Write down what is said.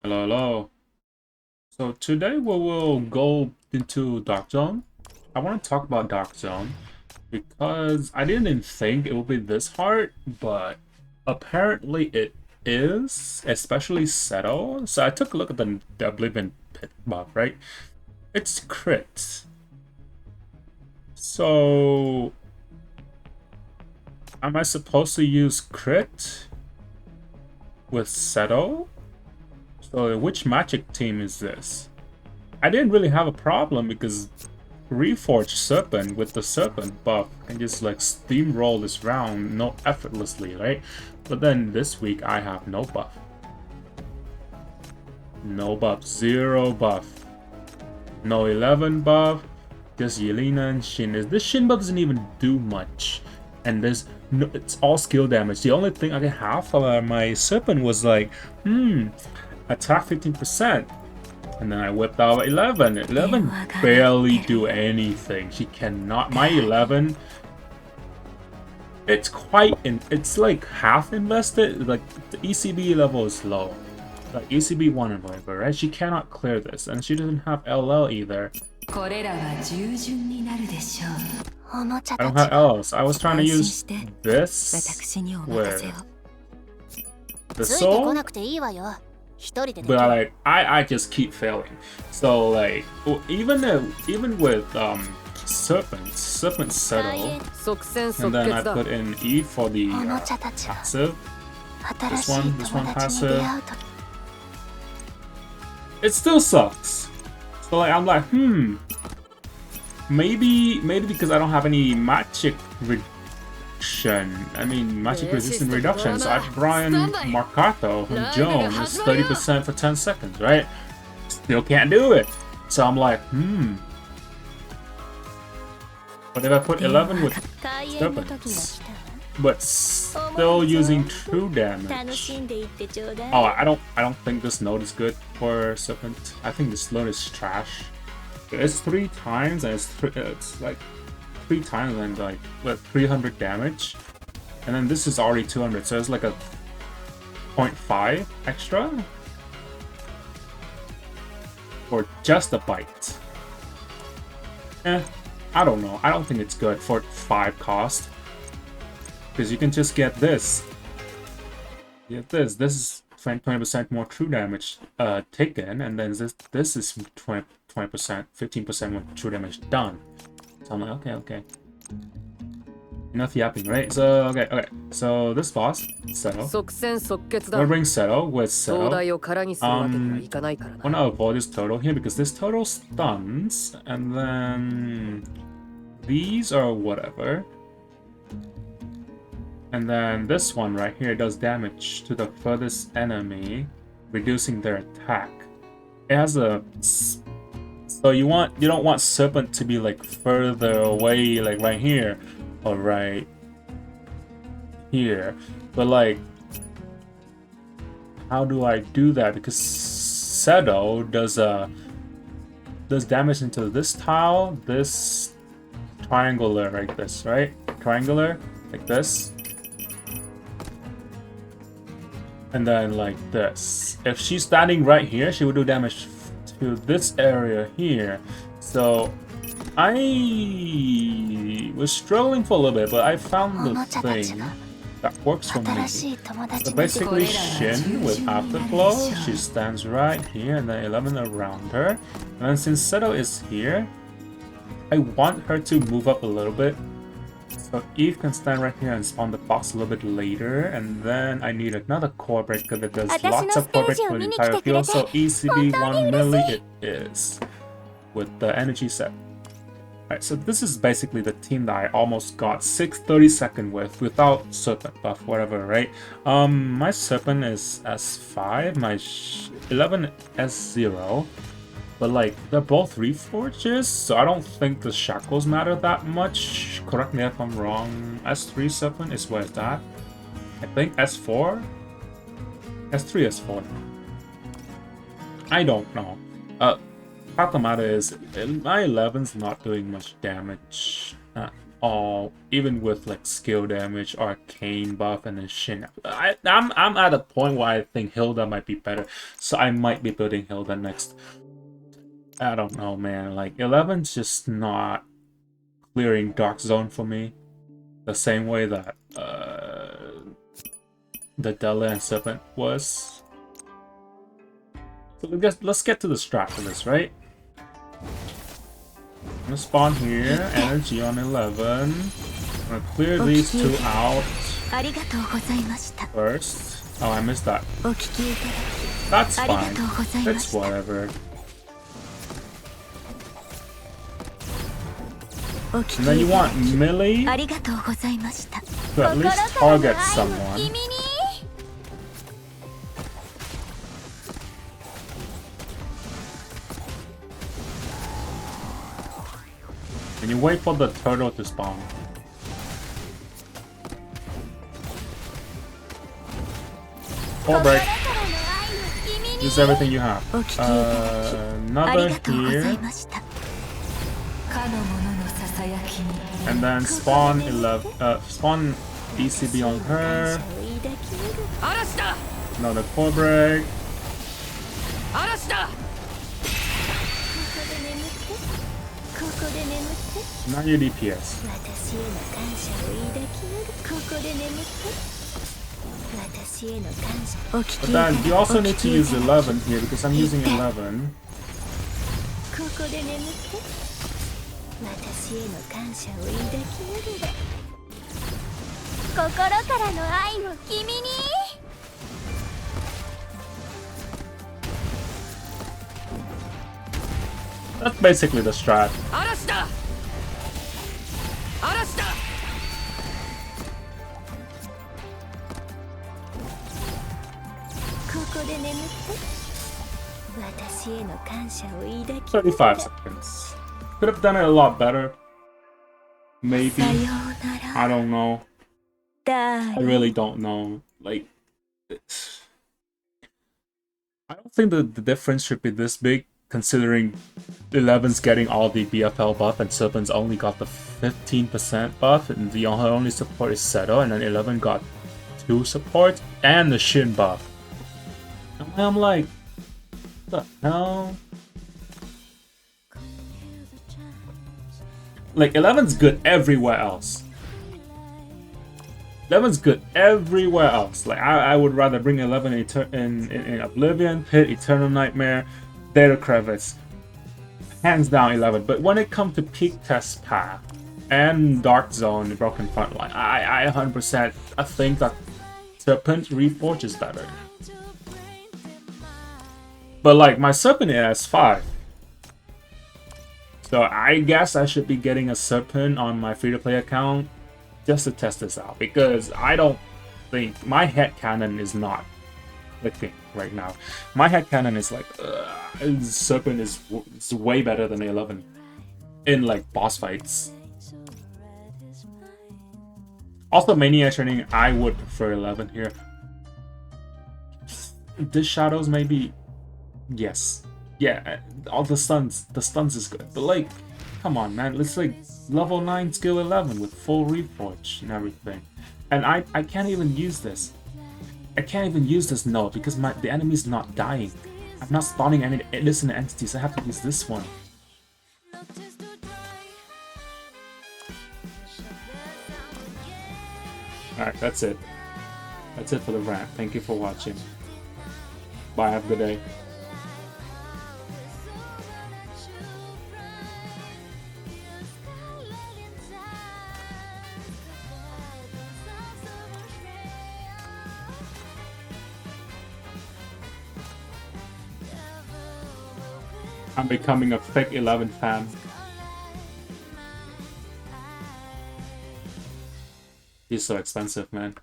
Hello, hello. So today we will go into Dark Zone. I want to talk about Dark Zone because I didn't think it would be this hard, but apparently it is, especially Seto. So I took a look at the Oblivion Pit buff, right? It's crit. So am I supposed to use crit with Seto? So which magic team is this? I didn't really have a problem because Reforge Serpent with the Serpent buff can just like steamroll this round no effortlessly, right? But then this week I have no buff. No buff, zero buff. No 11 buff, just Yelena and Shin. This Shin buff doesn't even do much. And there's no, it's all skill damage. The only thing I can have for my Serpent was like, attack 15%. And then I whipped out 11. 11 barely do anything. She cannot. My 11, it's it's like half invested. Like the ECB level is low. Like ECB 1 and whatever, right? She cannot clear this. And she doesn't have LL either. I don't have LLs. I was trying to use this with the soul. But like I just keep failing. So like even with Serpent settle, and then I put in E for the passive. This one passive. It still sucks. So like I'm like maybe because I don't have any magic reduction. I mean magic resistant reduction. So I have Brian Marcato from Jones 30% for 10 seconds, right? Still can't do it. So I'm like, But if I put 11 with Serpents, but still using true damage. Oh, I don't think this node is good for Serpent. I think this node is trash. It's 3 times and it's like 3 times and like with 300 damage, and then this is already 200, so it's like a 0.5 extra for just a bite. I don't know. I don't think it's good for 5 cost. Because you can just get this. Get this. This is 20% more true damage taken, and then this is 20%, 15% more true damage done. So I'm like, okay. Enough yapping, right? So okay. So this boss, Seto. We'll bring Seto with Seto. Wanna avoid this turtle here because this turtle stuns, and then these are whatever. And then this one right here does damage to the furthest enemy, reducing their attack. It has a... So you don't want Serpent to be like further away, like right here, or right here. But like, how do I do that? Because Seto does damage into this tile, this triangular like this, right? Triangular like this. And then like this. If she's standing right here, she would do damage to this area here. So I was struggling for a little bit, but I found the thing that works for me. So basically Shin with Afterglow, she stands right here and then 11 around her. And then since Seto is here, I want her to move up a little bit. So Eve can stand right here and spawn the boss a little bit later, and then I need another core break because it does lots of core break for the entire field. So ECB 1 milli it is with the energy set. Alright, so this is basically the team that I almost got 632nd with without Serpent buff, whatever, right? My Serpent is S5, my 11 S0. But like, they're both Reforges, so I don't think the shackles matter that much. Correct me if I'm wrong. S3 Serpent is where it's at. I think S4? S3, S4. I don't know. Fact of the matter is, my 11's not doing much damage at all, even with like skill damage, arcane buff, and then Shin. I'm at a point where I think Hilda might be better, so I might be building Hilda next. I don't know, man. Like 11's just not clearing Dark Zone for me the same way that the Della and Serpent was. So let's get to the strat for this, right? I'm gonna spawn here, energy on 11. I'm gonna clear these two out first. Oh, I missed that. That's fine. It's whatever. And then you want melee to at least target someone. And you wait for the turtle to spawn. Core break. Use everything you have. Another here. And then spawn 11. Spawn ECB on her. Another core break. Now your DPS. But then you also need to use 11 here because I'm using 11. That's basically the strat. "35 seconds. Could have done it a lot better. Maybe. I don't know. I really don't know. Like, I don't think the difference should be this big, considering 11's getting all the BFL buff and Serpent's only got the 15% buff, and the only support is Seto, and then 11 got 2 support and the Shin buff. And I'm like, what the hell? Like, 11's good everywhere else. 11's good everywhere else. Like, I would rather bring 11 in Oblivion, Pit, Eternal Nightmare, Data Crevice. Hands down 11. But when it comes to Peak Test Path and Dark Zone, Broken Frontline, I 100% I think that Serpent Reforge is better. But like, my Serpent is S5. So I guess I should be getting a Serpent on my free-to-play account just to test this out, because I don't think my headcanon is not clicking right now. My headcanon is like, Serpent is way better than 11 in like boss fights. Also, Mania training, I would prefer 11 here. This Shadows maybe, yes. Yeah, all the stuns is good, but like, come on, man, let's like level 9 skill 11 with full Reforge and everything. And I can't even use this. I can't even use this node because the enemy's not dying. I'm not spawning any innocent entities. I have to use this one. Alright, that's it. That's it for the rant. Thank you for watching. Bye, have a good day. I'm becoming a fake 11 fan. He's so expensive, man.